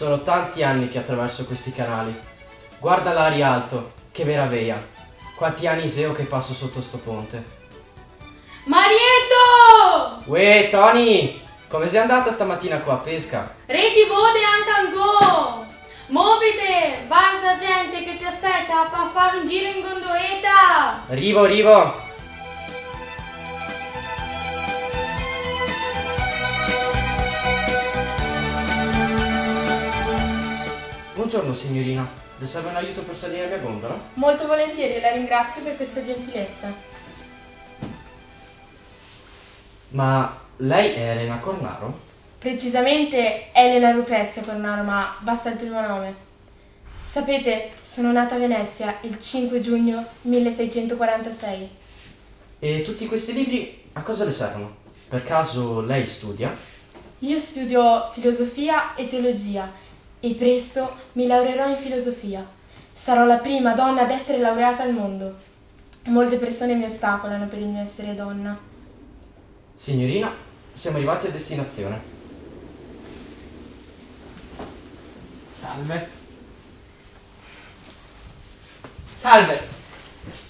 Sono tanti anni che attraverso questi canali. Guarda là a rialto, che meraviglia. Quanti anni Iseo che passo sotto sto ponte. Marietto! Uè, Tony! Come sei andata stamattina qua a pesca? Reti bode anche. Mobile, guarda gente che ti aspetta per fare un giro in gondoletta. Arrivo! Buongiorno signorina, le serve un aiuto per salire la mia gondola? Molto volentieri, la ringrazio per questa gentilezza. Ma lei è Elena Cornaro? Precisamente Elena Lucrezia Cornaro, ma basta il primo nome. Sapete, sono nata a Venezia il 5 giugno 1646. E tutti questi libri a cosa le servono? Per caso lei studia? Io studio filosofia e teologia e presto mi laureerò in filosofia. Sarò la prima donna ad essere laureata al mondo. Molte persone mi ostacolano per il mio essere donna. Signorina, siamo arrivati a destinazione. Salve!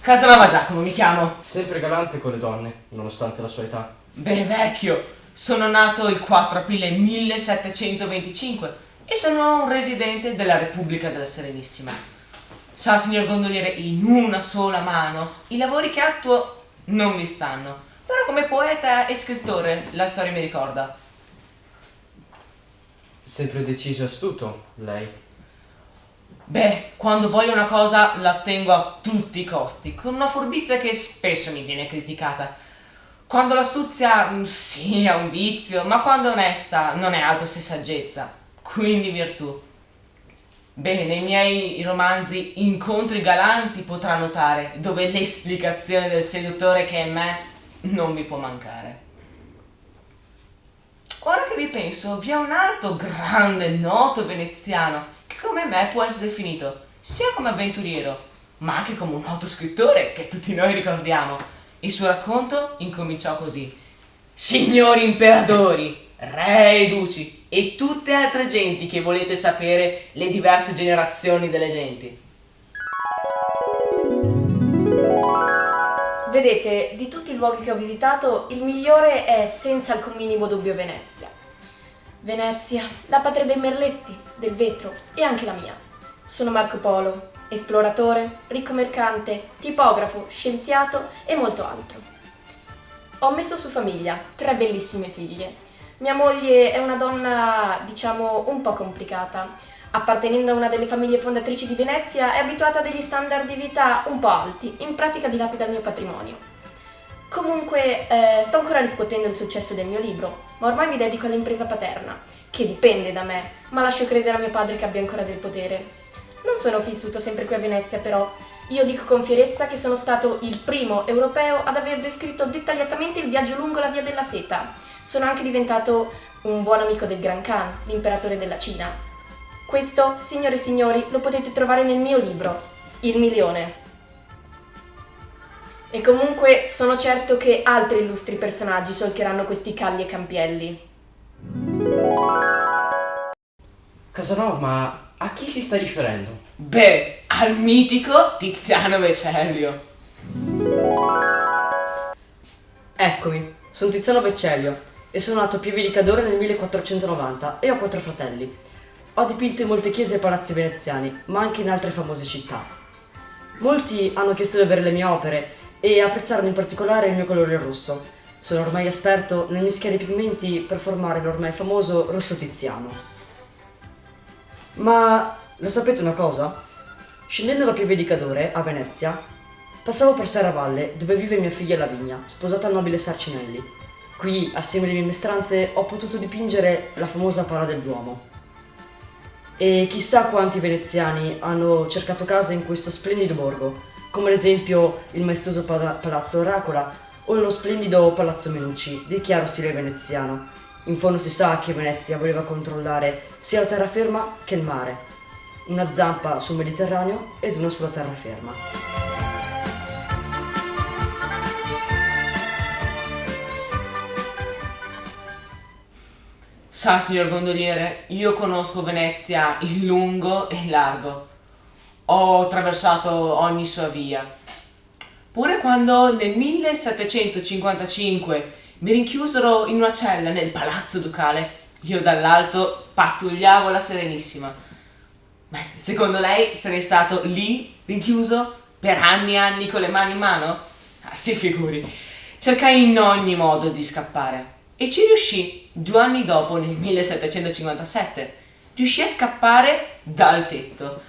Casanova Giacomo mi chiamo. Sempre galante con le donne, nonostante la sua età. Beh, vecchio, sono nato il 4 aprile 1725 e sono un residente della Repubblica della Serenissima. Sa, signor gondoliere, in una sola mano i lavori che attuo non mi stanno, però come poeta e scrittore la storia mi ricorda. Sempre deciso e astuto, lei. Beh, quando voglio una cosa la ottengo a tutti i costi, con una furbizia che spesso mi viene criticata. Quando l'astuzia, sì, è un vizio, ma quando è onesta non è altro se saggezza, quindi virtù. Beh, nei miei romanzi Incontri galanti potrà notare, dove l'esplicazione del seduttore che è me non vi può mancare. Ora che vi penso, vi è un altro grande noto veneziano che come me può essere definito sia come avventuriero, ma anche come un noto scrittore che tutti noi ricordiamo. Il suo racconto incominciò così: signori imperatori, re e duci e tutte altre genti che volete sapere le diverse generazioni delle genti. Vedete, di tutti i luoghi che ho visitato, il migliore è senza alcun minimo dubbio Venezia. Venezia, la patria dei merletti, del vetro e anche la mia. Sono Marco Polo, esploratore, ricco mercante, tipografo, scienziato e molto altro. Ho messo su famiglia, 3 bellissime figlie. Mia moglie è una donna, diciamo, un po' complicata. Appartenendo a una delle famiglie fondatrici di Venezia, è abituata a degli standard di vita un po' alti, in pratica dilapida il mio patrimonio. Comunque, sto ancora riscuotendo il successo del mio libro, ma ormai mi dedico all'impresa paterna, che dipende da me, ma lascio credere a mio padre che abbia ancora del potere. Non sono vissuto sempre qui a Venezia, però. Io dico con fierezza che sono stato il primo europeo ad aver descritto dettagliatamente il viaggio lungo la Via della Seta. Sono anche diventato un buon amico del Gran Khan, l'imperatore della Cina. Questo, signore e signori, lo potete trovare nel mio libro, Il Milione. E comunque sono certo che altri illustri personaggi solcheranno questi calli e campielli. Casanova, ma a chi si sta riferendo? Beh, al mitico Tiziano Vecellio. Eccomi, sono Tiziano Vecellio e sono nato a Pieve di Cadore nel 1490 e ho 4 fratelli. Ho dipinto in molte chiese e palazzi veneziani, ma anche in altre famose città. Molti hanno chiesto di avere le mie opere e apprezzarono in particolare il mio colore rosso. Sono ormai esperto nel mischiare i pigmenti per formare l'ormai famoso rosso tiziano. Ma lo sapete una cosa? Scendendo da Pieve di Cadore, a Venezia, passavo per Serravalle, dove vive mia figlia Lavinia, sposata al nobile Sarcinelli. Qui, assieme alle mie maestranze, ho potuto dipingere la famosa Pala del Duomo. E chissà quanti veneziani hanno cercato casa in questo splendido borgo, come ad esempio il maestoso Palazzo Oracola o lo splendido Palazzo Menucci, di chiaro stile veneziano. In fondo si sa che Venezia voleva controllare sia la terraferma che il mare. Una zampa sul Mediterraneo ed una sulla terraferma. Sa, signor gondoliere, io conosco Venezia in lungo e in largo. Ho attraversato ogni sua via. Pure quando nel 1755 mi rinchiusero in una cella nel palazzo ducale, io dall'alto pattugliavo la Serenissima. Beh, secondo lei sarei stato lì, rinchiuso, per anni e anni con le mani in mano? Ah, si figuri. Cercai in ogni modo di scappare. E ci riuscì 2 anni dopo, nel 1757. Riuscì a scappare dal tetto.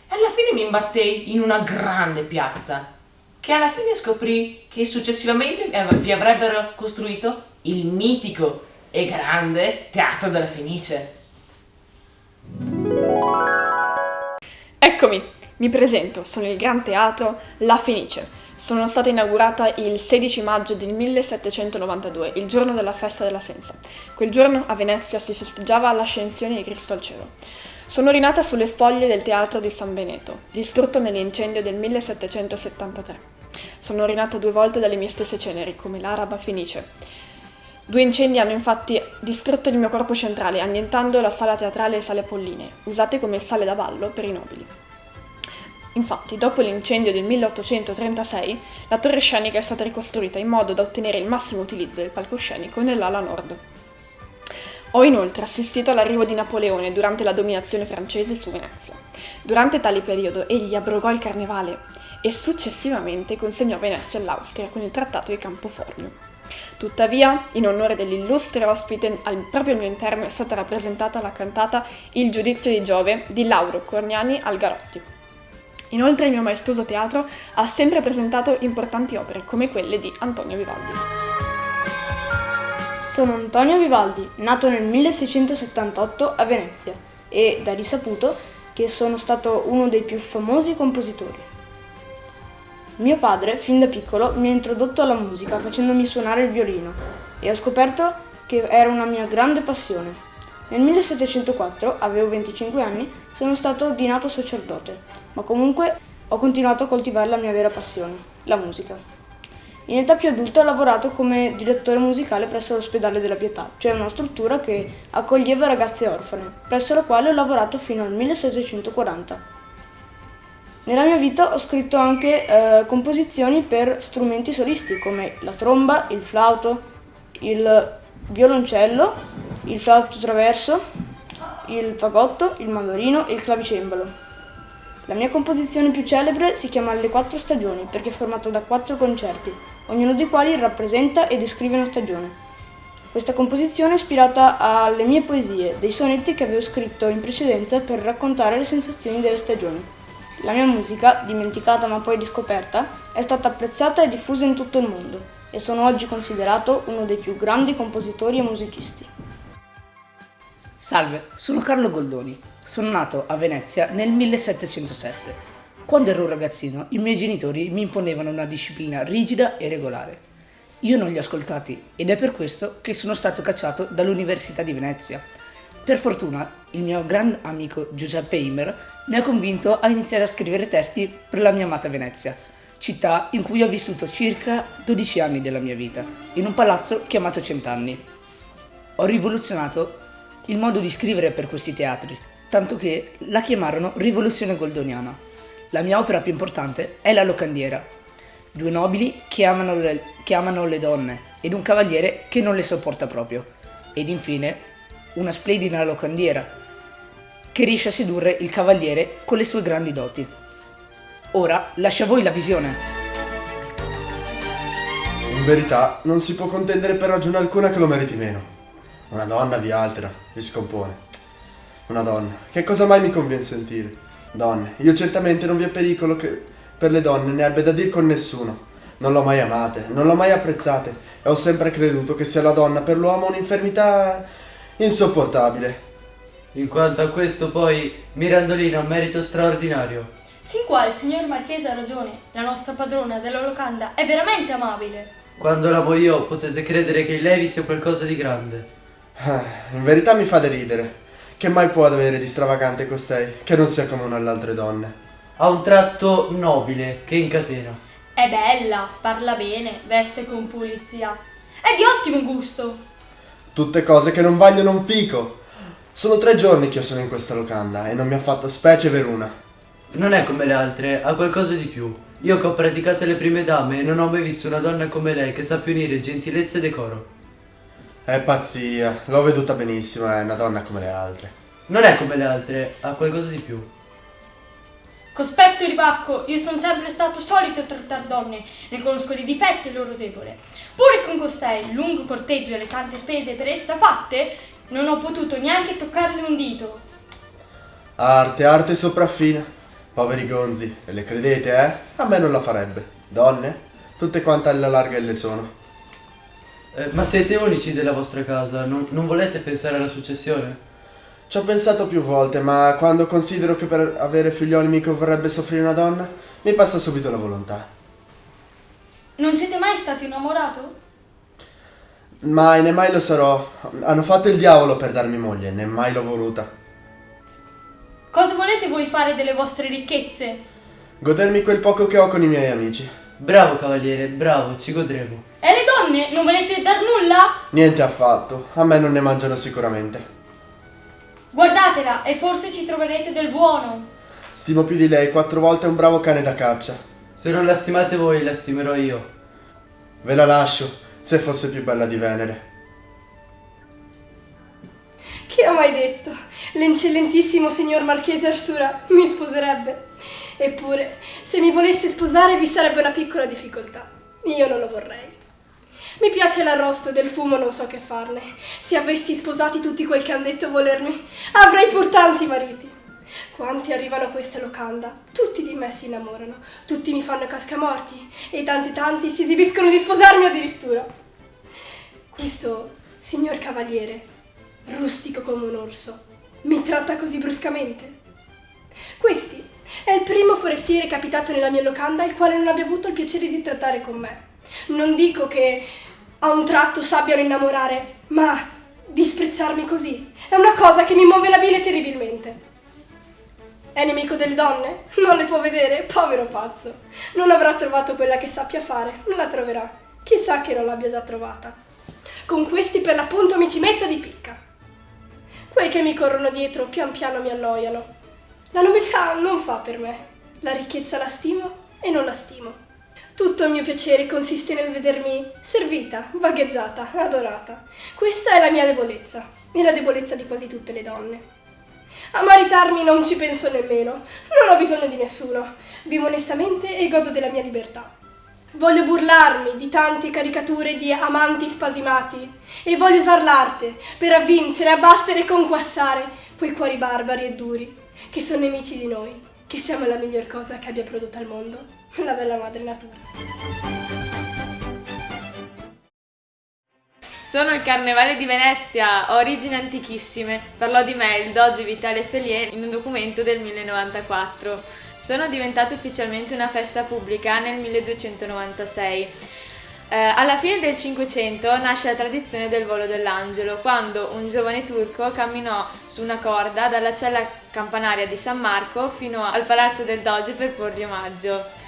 E alla fine mi imbattei in una grande piazza, che alla fine scoprì che successivamente vi avrebbero costruito il mitico e grande Teatro della Fenice. Eccomi, mi presento, sono il Gran Teatro La Fenice. Sono stata inaugurata il 16 maggio del 1792, il giorno della festa della Sensa. Quel giorno a Venezia si festeggiava l'ascensione di Cristo al cielo. Sono rinata sulle spoglie del teatro di San Benedetto, distrutto nell'incendio del 1773. Sono rinata 2 volte dalle mie stesse ceneri, come l'araba Fenice. 2 incendi hanno infatti distrutto il mio corpo centrale, annientando la sala teatrale e sale Polline, usate come sale da ballo per i nobili. Infatti, dopo l'incendio del 1836, la torre scenica è stata ricostruita in modo da ottenere il massimo utilizzo del palcoscenico nell'ala nord. Ho inoltre assistito all'arrivo di Napoleone durante la dominazione francese su Venezia. Durante tale periodo egli abrogò il carnevale e successivamente consegnò Venezia all'Austria con il Trattato di Campoformio. Tuttavia, in onore dell'illustre ospite, proprio al mio interno è stata rappresentata la cantata Il giudizio di Giove di Lauro Corniani Algarotti. Inoltre il mio maestoso teatro ha sempre presentato importanti opere come quelle di Antonio Vivaldi. Sono Antonio Vivaldi, nato nel 1678 a Venezia e da risaputo che sono stato uno dei più famosi compositori. Mio padre, fin da piccolo, mi ha introdotto alla musica facendomi suonare il violino e ho scoperto che era una mia grande passione. Nel 1704, avevo 25 anni, sono stato ordinato sacerdote, ma comunque ho continuato a coltivare la mia vera passione, la musica. In età più adulta ho lavorato come direttore musicale presso l'Ospedale della Pietà, cioè una struttura che accoglieva ragazze orfane, presso la quale ho lavorato fino al 1740. Nella mia vita ho scritto anche composizioni per strumenti solisti come la tromba, il flauto, il violoncello, il flauto traverso, il fagotto, il mandolino e il clavicembalo. La mia composizione più celebre si chiama Le 4 stagioni perché è formata da 4 concerti, ognuno dei quali rappresenta e descrive una stagione. Questa composizione è ispirata alle mie poesie, dei sonetti che avevo scritto in precedenza per raccontare le sensazioni delle stagioni. La mia musica, dimenticata ma poi riscoperta, è stata apprezzata e diffusa in tutto il mondo e sono oggi considerato uno dei più grandi compositori e musicisti. Salve, sono Carlo Goldoni. Sono nato a Venezia nel 1707. Quando ero un ragazzino, i miei genitori mi imponevano una disciplina rigida e regolare. Io non li ho ascoltati ed è per questo che sono stato cacciato dall'Università di Venezia. Per fortuna, il mio gran amico Giuseppe Immer mi ha convinto a iniziare a scrivere testi per la mia amata Venezia, città in cui ho vissuto circa 12 anni della mia vita, in un palazzo chiamato Cent'anni. Ho rivoluzionato il modo di scrivere per questi teatri, tanto che la chiamarono Rivoluzione Goldoniana. La mia opera più importante è La Locandiera. 2 nobili che amano le donne ed un cavaliere che non le sopporta proprio. Ed infine una splendida locandiera che riesce a sedurre il cavaliere con le sue grandi doti. Ora lascio a voi la visione. In verità non si può contendere per ragione alcuna che lo meriti meno. Una donna vi altera, vi scompone. Una donna, che cosa mai mi conviene sentire? Donne, io certamente non vi è pericolo che per le donne ne abbia da dir con nessuno. Non l'ho mai amate, non l'ho mai apprezzate e ho sempre creduto che sia la donna per l'uomo un'infermità insopportabile. In quanto a questo poi Mirandolina ha un merito straordinario. Sin qua il signor Marchese ha ragione, la nostra padrona della locanda è veramente amabile. Quando l'amo io potete credere che in lei vi sia qualcosa di grande. In verità mi fa deridere. Che mai può avere di stravagante costei, che non sia comune alle altre donne? Ha un tratto nobile che incatena. È bella, parla bene, veste con pulizia. È di ottimo gusto. Tutte cose che non vagliono un fico. Sono 3 giorni che io sono in questa locanda e non mi ha fatto specie veruna. Non è come le altre, ha qualcosa di più. Io che ho praticato le prime dame non ho mai visto una donna come lei che sappia unire gentilezza e decoro. È pazzia, l'ho veduta benissimo, è una donna come le altre. Non è come le altre, ha qualcosa di più. Cospetto e ribacco, io sono sempre stato solito trattare donne, ne conosco i difetti e il loro debole. Pure con costei, il lungo corteggio e le tante spese per essa fatte, non ho potuto neanche toccarle un dito. Arte sopraffina. Poveri gonzi, e le credete, eh? A me non la farebbe. Donne? Tutte quante alla larga le sono. Ma siete unici della vostra casa, non volete pensare alla successione? Ci ho pensato più volte, ma quando considero che per avere figlioli mi converrebbe soffrire una donna, mi passa subito la volontà. Non siete mai stato innamorato? Mai, né mai lo sarò. Hanno fatto il diavolo per darmi moglie, né mai l'ho voluta. Cosa volete voi fare delle vostre ricchezze? Godermi quel poco che ho con i miei amici. Bravo cavaliere, bravo, ci godremo. E le donne non volete dar nulla? Niente affatto, a me non ne mangiano sicuramente. Guardatela e forse ci troverete del buono. Stimo più di lei 4 volte un bravo cane da caccia. Se non la stimate voi, la stimerò io. Ve la lascio, se fosse più bella di Venere. Chi ha mai detto? L'eccellentissimo signor Marchese Arsura mi sposerebbe. Eppure, se mi volesse sposare vi sarebbe una piccola difficoltà. Io non lo vorrei. Mi piace l'arrosto e del fumo non so che farne. Se avessi sposati tutti quel che han detto volermi, avrei pur tanti mariti. Quanti arrivano a questa locanda, tutti di me si innamorano, tutti mi fanno cascamorti e tanti si esibiscono di sposarmi addirittura. Questo signor cavaliere, rustico come un orso, mi tratta così bruscamente. Questi è il primo forestiere capitato nella mia locanda il quale non abbia avuto il piacere di trattare con me. Non dico che a un tratto s'abbiano innamorare, ma disprezzarmi così è una cosa che mi muove la bile terribilmente. È nemico delle donne? Non le può vedere? Povero pazzo. Non avrà trovato quella che sappia fare, non la troverà. Chissà che non l'abbia già trovata. Con questi per l'appunto mi ci metto di picca. Quei che mi corrono dietro pian piano mi annoiano. La nobiltà non fa per me. La ricchezza la stimo e non la stimo. Tutto il mio piacere consiste nel vedermi servita, vagheggiata, adorata. Questa è la mia debolezza e la debolezza di quasi tutte le donne. A maritarmi non ci penso nemmeno, non ho bisogno di nessuno. Vivo onestamente e godo della mia libertà. Voglio burlarmi di tante caricature di amanti spasimati e voglio usar l'arte per avvincere, abbattere e conquassare quei cuori barbari e duri che sono nemici di noi, che siamo la miglior cosa che abbia prodotto al mondo, la bella madre natura. Sono il Carnevale di Venezia, ho origini antichissime. Parlò di me il doge Vitale Felier in un documento del 1094. Sono diventato ufficialmente una festa pubblica nel 1296. Alla fine del Cinquecento nasce la tradizione del volo dell'angelo, quando un giovane turco camminò su una corda dalla cella campanaria di San Marco fino al palazzo del doge per porgli omaggio.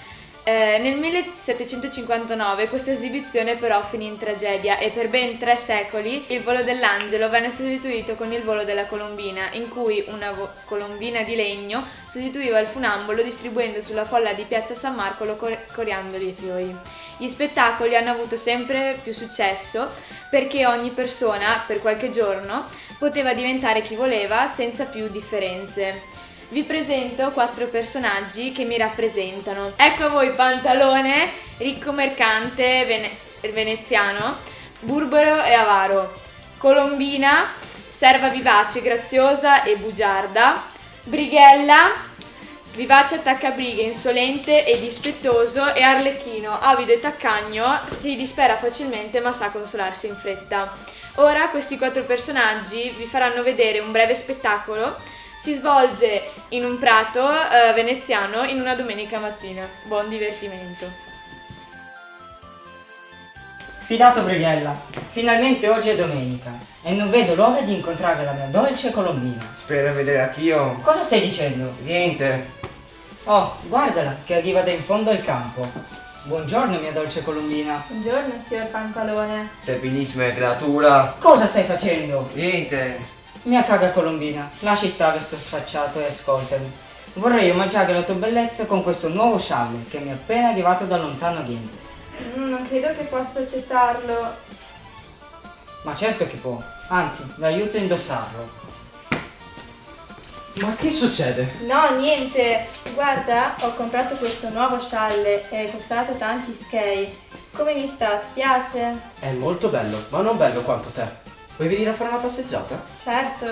Nel 1759 questa esibizione però finì in tragedia e per ben 3 secoli il volo dell'angelo venne sostituito con il volo della colombina, in cui una colombina di legno sostituiva il funambolo distribuendo sulla folla di piazza San Marco coriandoli e fiori. Gli spettacoli hanno avuto sempre più successo perché ogni persona, per qualche giorno, poteva diventare chi voleva senza più differenze. Vi presento 4 personaggi che mi rappresentano. Ecco a voi Pantalone, ricco mercante veneziano, burbero e avaro. Colombina, serva vivace, graziosa e bugiarda. Brighella, vivace attaccabrighe, insolente e dispettoso. E Arlecchino, avido e taccagno, si dispera facilmente ma sa consolarsi in fretta. Ora questi 4 personaggi vi faranno vedere un breve spettacolo. Si svolge in un prato veneziano in una domenica mattina. Buon divertimento. Fidato Brighella, finalmente oggi è domenica e non vedo l'ora di incontrare la mia dolce Colombina. Spero vedere anch'io. Cosa stai dicendo? Niente. Oh, guardala che arriva da in fondo al campo. Buongiorno, mia dolce Colombina. Buongiorno, signor Pantalone. Sei benissima creatura. Cosa stai facendo? Niente. Mia cara Colombina, lasci stare sto sfacciato e ascoltami. Vorrei omaggiare la tua bellezza con questo nuovo scialle che mi è appena arrivato da lontano oriente. Non credo che possa accettarlo. Ma certo che può, anzi, l'aiuto a indossarlo. Ma che succede? No, niente. Guarda, ho comprato questo nuovo scialle, è costato tanti skei. Come mi sta? Ti piace? È molto bello, ma non bello quanto te. Vuoi venire a fare una passeggiata? Certo.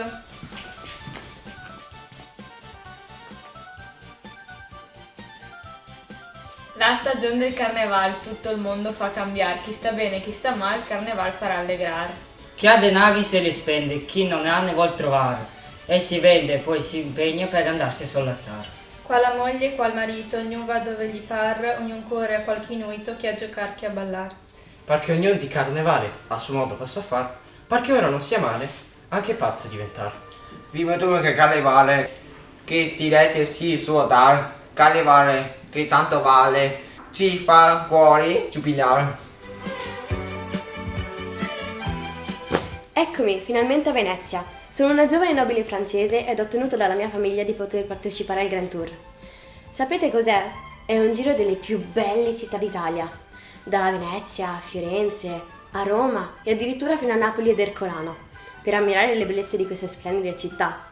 La stagione del carneval, tutto il mondo fa cambiare. Chi sta bene, chi sta male, il carneval farà allegrare. Chi ha denari se li spende, chi non ha ne vuol trovare. E si vende e poi si impegna per andarsi a sollazzare. Qua la moglie, qua il marito, ognuno va dove gli par, ognuno corre a qualche inuito, chi a giocare, chi a ballare. Perché ognuno di carnevale a suo modo possa far, perché ora non sia male, anche pazzo diventare. Viva tu che carnevale, che ti rete sì suodare, carnevale che tanto vale, ci fa cuori giubilare. Eccomi, finalmente a Venezia. Sono una giovane nobile francese ed ho ottenuto dalla mia famiglia di poter partecipare al Grand Tour. Sapete cos'è? È un giro delle più belle città d'Italia, da Venezia a Firenze, a Roma e addirittura fino a Napoli ed Ercolano, per ammirare le bellezze di queste splendide città.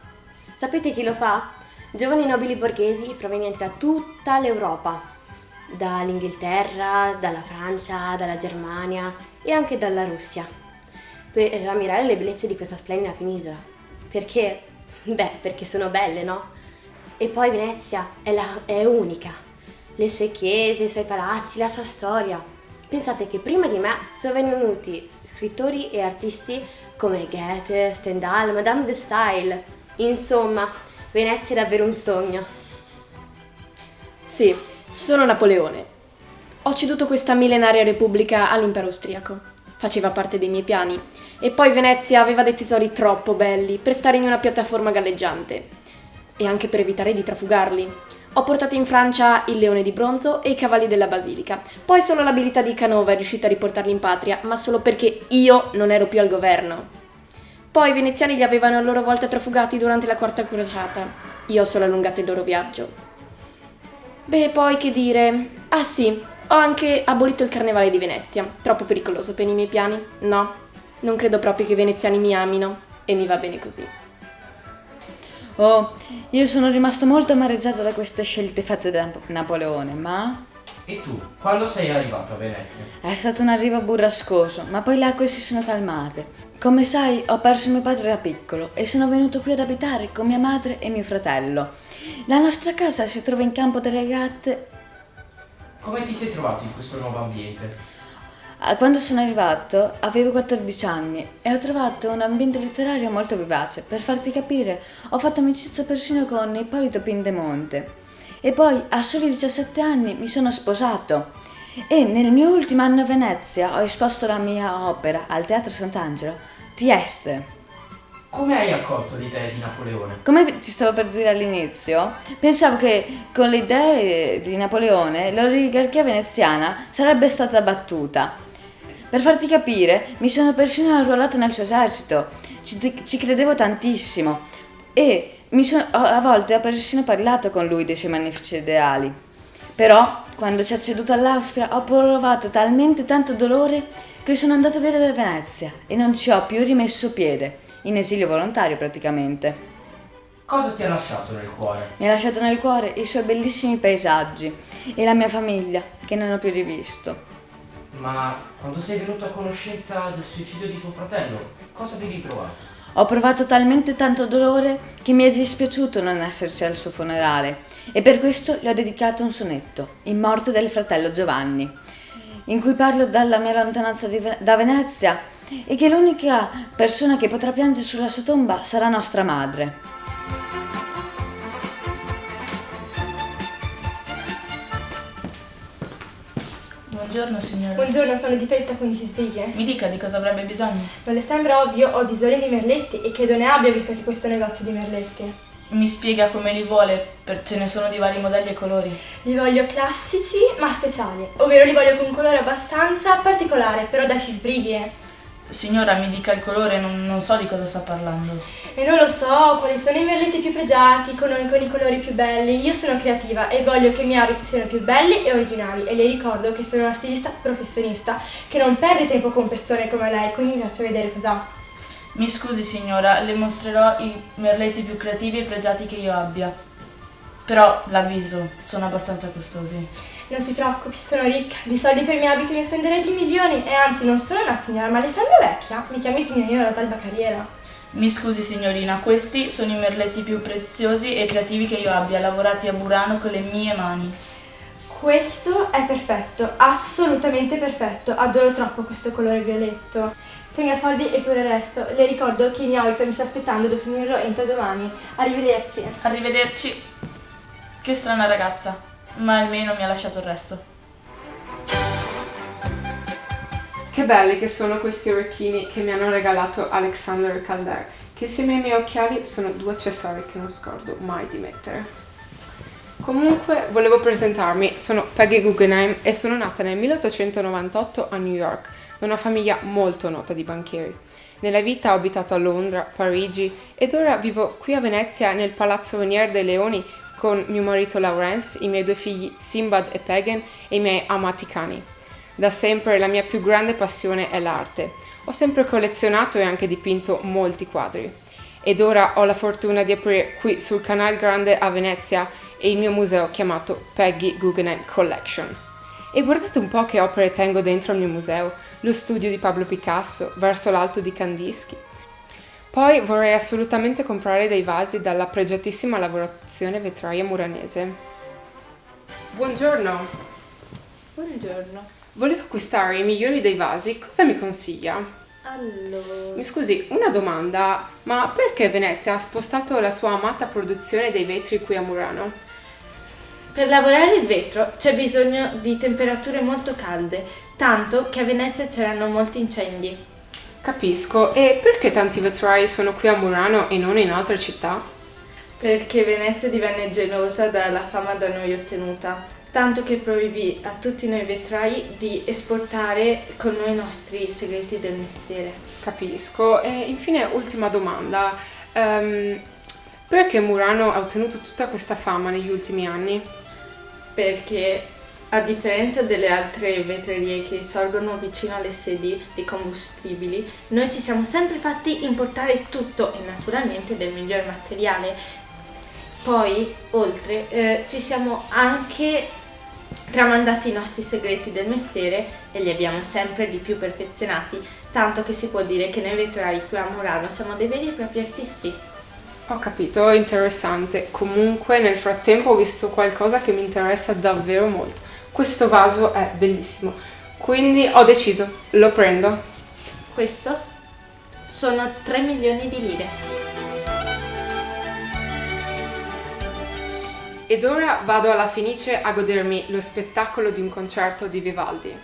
Sapete chi lo fa? Giovani nobili borghesi provenienti da tutta l'Europa, dall'Inghilterra, dalla Francia, dalla Germania e anche dalla Russia, per ammirare le bellezze di questa splendida penisola. Perché? Beh, perché sono belle, no? E poi Venezia è unica. Le sue chiese, i suoi palazzi, la sua storia. Pensate che prima di me sono venuti scrittori e artisti come Goethe, Stendhal, Madame de Staël. Insomma, Venezia è davvero un sogno. Sì, sono Napoleone. Ho ceduto questa millenaria repubblica all'impero austriaco. Faceva parte dei miei piani. E poi Venezia aveva dei tesori troppo belli per stare in una piattaforma galleggiante. E anche per evitare di trafugarli. Ho portato in Francia il leone di bronzo e i cavalli della basilica. Poi solo l'abilità di Canova è riuscita a riportarli in patria, ma solo perché io non ero più al governo. Poi i veneziani li avevano a loro volta trafugati durante la quarta crociata. Io ho solo allungato il loro viaggio. Beh, poi che dire? Ah sì, ho anche abolito il carnevale di Venezia. Troppo pericoloso per i miei piani? No, non credo proprio che i veneziani mi amino e mi va bene così. Oh, io sono rimasto molto amareggiato da queste scelte fatte da Napoleone, ma... E tu, quando sei arrivato a Venezia? È stato un arrivo burrascoso, ma poi le acque si sono calmate. Come sai, ho perso mio padre da piccolo e sono venuto qui ad abitare con mia madre e mio fratello. La nostra casa si trova in Campo delle Gatte. Come ti sei trovato in questo nuovo ambiente? Quando sono arrivato avevo 14 anni e ho trovato un ambiente letterario molto vivace. Per farti capire, ho fatto amicizia persino con Ippolito Pindemonte. E poi a soli 17 anni mi sono sposato e nel mio ultimo anno a Venezia ho esposto la mia opera al Teatro Sant'Angelo, Trieste. Come hai accolto l'idea di Napoleone? Come ti stavo per dire all'inizio, pensavo che con le idee di Napoleone l'oligarchia veneziana sarebbe stata battuta. Per farti capire, mi sono persino arruolato nel suo esercito, ci credevo tantissimo e a volte ho persino parlato con lui dei suoi magnifici ideali. Però, quando ci ha ceduto all'Austria, ho provato talmente tanto dolore che sono andato via da Venezia e non ci ho più rimesso piede, in esilio volontario praticamente. Cosa ti ha lasciato nel cuore? Mi ha lasciato nel cuore i suoi bellissimi paesaggi e la mia famiglia, che non ho più rivisto. Ma quando sei venuto a conoscenza del suicidio di tuo fratello, cosa avevi provato? Ho provato talmente tanto dolore che mi è dispiaciuto non esserci al suo funerale e per questo gli ho dedicato un sonetto, In morte del fratello Giovanni, in cui parlo della mia lontananza da Venezia e che l'unica persona che potrà piangere sulla sua tomba sarà nostra madre. Buongiorno signora. Buongiorno, sono di fretta, quindi si sveglia. Mi dica di cosa avrebbe bisogno. Non le sembra ovvio? Ho bisogno di merletti e credo ne abbia visto che questo negozio di merletti. Mi spiega come li vuole, ce ne sono di vari modelli e colori. Li voglio classici ma speciali, ovvero li voglio con un colore abbastanza particolare, però dai si sbrighi. Signora, mi dica il colore, non so di cosa sta parlando. E non lo so, quali sono i merletti più pregiati, con i colori più belli. Io sono creativa e voglio che i miei abiti siano più belli e originali. E le ricordo che sono una stilista professionista che non perde tempo con persone come lei, quindi vi faccio vedere cos'ha. Mi scusi signora, le mostrerò i merletti più creativi e pregiati che io abbia. Però l'avviso, sono abbastanza costosi. Non si preoccupi, sono ricca. Di soldi per i miei abiti ne spenderei di milioni. E anzi, non sono una signora, ma le sembra vecchia? Mi chiami signorina Rosalba Carriera. Mi scusi signorina, questi sono i merletti più preziosi e creativi che io abbia, lavorati a Burano con le mie mani. Questo è perfetto, assolutamente perfetto. Adoro troppo questo colore violetto. Tenga soldi e pure il resto. Le ricordo che il mio abito mi sta aspettando, devo finirlo entro domani. Arrivederci. Arrivederci. Che strana ragazza, ma almeno mi ha lasciato il resto. Che belli che sono questi orecchini che mi hanno regalato Alexander Calder, che insieme ai miei occhiali sono 2 accessori che non scordo mai di mettere. Comunque, volevo presentarmi, sono Peggy Guggenheim e sono nata nel 1898 a New York, da una famiglia molto nota di banchieri. Nella vita ho abitato a Londra, Parigi ed ora vivo qui a Venezia nel Palazzo Venier dei Leoni con mio marito Laurence, i miei 2 figli Simbad e Pagan e i miei amati cani. Da sempre la mia più grande passione è l'arte. Ho sempre collezionato e anche dipinto molti quadri. Ed ora ho la fortuna di aprire qui sul Canal Grande a Venezia il mio museo chiamato Peggy Guggenheim Collection. E guardate un po' che opere tengo dentro il mio museo, lo studio di Pablo Picasso, verso l'alto di Kandinsky. Poi vorrei assolutamente comprare dei vasi dalla pregiatissima lavorazione vetraia muranese. Buongiorno. Buongiorno. Volevo acquistare i migliori dei vasi, cosa mi consiglia? Allora... Mi scusi, una domanda, ma perché Venezia ha spostato la sua amata produzione dei vetri qui a Murano? Per lavorare il vetro c'è bisogno di temperature molto calde, tanto che a Venezia c'erano molti incendi. Capisco, e perché tanti vetrai sono qui a Murano e non in altre città? Perché Venezia divenne gelosa dalla fama da noi ottenuta, tanto che proibì a tutti noi vetrai di esportare con noi i nostri segreti del mestiere. Capisco, e infine ultima domanda, perché Murano ha ottenuto tutta questa fama negli ultimi anni? Perché a differenza delle altre vetrerie che sorgono vicino alle sedi di combustibili, noi ci siamo sempre fatti importare tutto e naturalmente del miglior materiale. Poi, oltre, ci siamo anche tramandati i nostri segreti del mestiere e li abbiamo sempre di più perfezionati, tanto che si può dire che noi vetrai qui a Murano siamo dei veri e propri artisti. Ho capito, interessante. Comunque nel frattempo ho visto qualcosa che mi interessa davvero molto. Questo vaso è bellissimo, quindi ho deciso, lo prendo. Questo sono 3 milioni di lire. Ed ora vado alla Fenice a godermi lo spettacolo di un concerto di Vivaldi.